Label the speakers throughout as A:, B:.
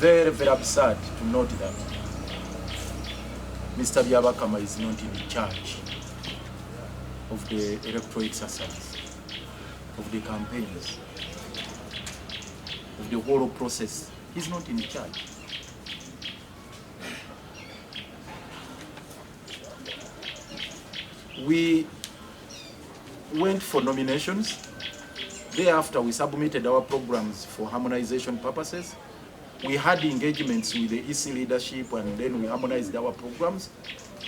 A: very, very absurd to note that Mr. Byabakama is not in charge of the electoral exercise, of the campaigns, of the whole process. He's not in charge. We went for nominations. Thereafter, we submitted our programs for harmonization purposes. We had engagements with the EC leadership, and then we harmonized our programs.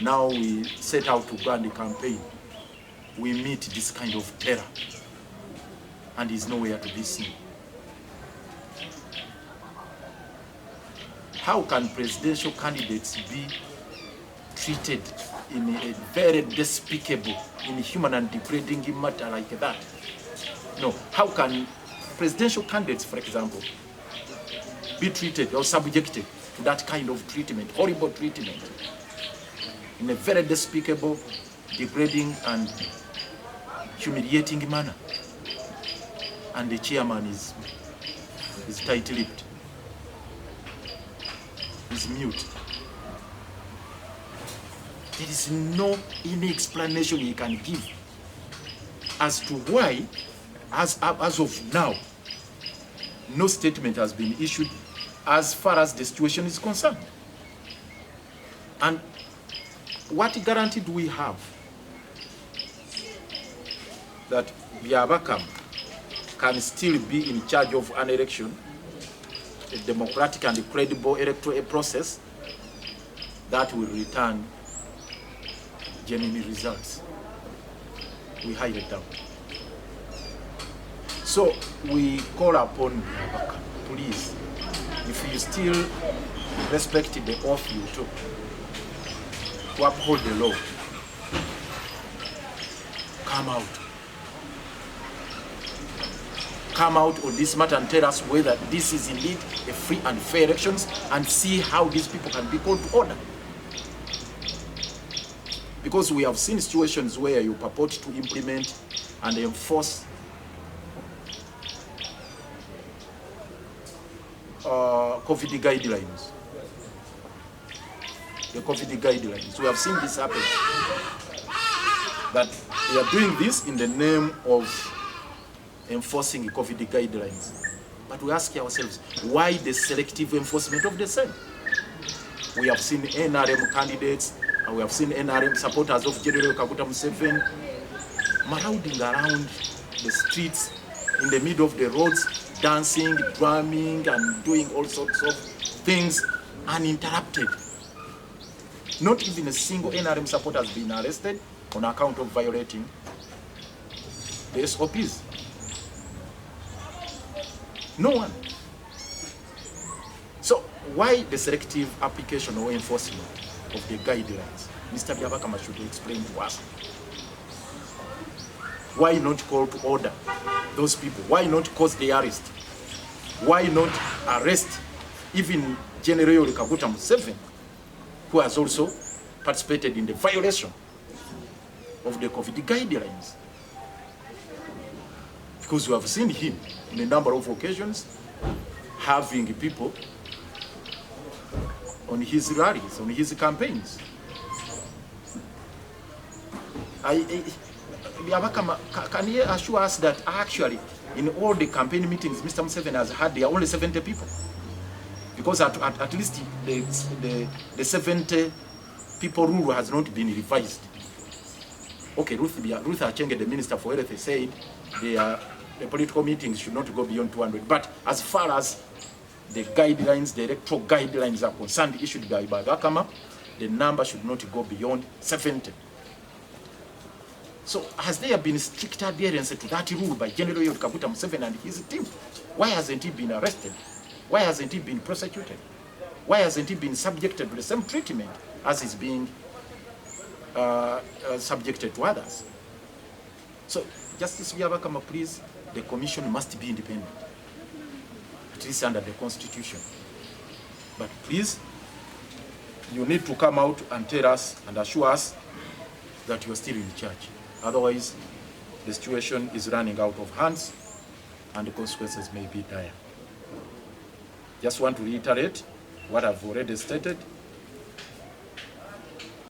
A: Now we set out to run the campaign. We meet this kind of terror, and he's nowhere to be seen. How can presidential candidates be treated in a very despicable, inhuman and degrading matter like that? No. How can presidential candidates, for example, be treated or subjected to that kind of treatment, horrible treatment, in a very despicable, degrading and humiliating manner? And the chairman is tight-lipped, is mute. There is no any explanation he can give as to why, as of now, no statement has been issued as far as the situation is concerned. And what guarantee do we have that Byabakama can still be in charge of an election, a democratic and credible electoral process that will return genuine results? We highly doubt. So we call upon Byabakama, please, if you still respect the oath you took to uphold the law, come out. Come out on this matter and tell us whether this is indeed a free and fair elections, and see how these people can be called to order. Because we have seen situations where you purport to implement and enforce COVID guidelines. The COVID guidelines. We have seen this happen. That we are doing this in the name of enforcing COVID guidelines. But we ask ourselves, why the selective enforcement of the same? We have seen NRM candidates, and we have seen NRM supporters of General Museveni marauding around the streets, in the middle of the roads, dancing, drumming, and doing all sorts of things uninterrupted. Not even a single NRM supporter has been arrested on account of violating the SOPs. No one. So why the selective application or enforcement of the guidelines? Mr. Byabakama should explain to us. Why not call to order those people? Why not cause the arrest? Why not arrest even General Museveni, who has also participated in the violation of the COVID guidelines? Because we have seen him in a number of occasions having people on his rallies, on his campaigns. Byabakama, can you assure us that actually in all the campaign meetings Mr. Museveni has had, there are only 70 people? Because at least the 70 people rule has not been revised. Okay, Ruth Achenge, the Minister for Health, said the political meetings should not go beyond 200. But as far as the guidelines, the electoral guidelines are concerned, issued by Byabakama, the number should not go beyond 70. So has there been strict adherence to that rule by General Museveni and his team? Why hasn't he been arrested? Why hasn't he been prosecuted? Why hasn't he been subjected to the same treatment as is being subjected to others? So, Justice Byabakama, please, the commission must be independent, at least under the Constitution. But please, you need to come out and tell us and assure us that you are still in charge. Otherwise, the situation is running out of hands and the consequences may be dire. Just want to reiterate what I've already stated.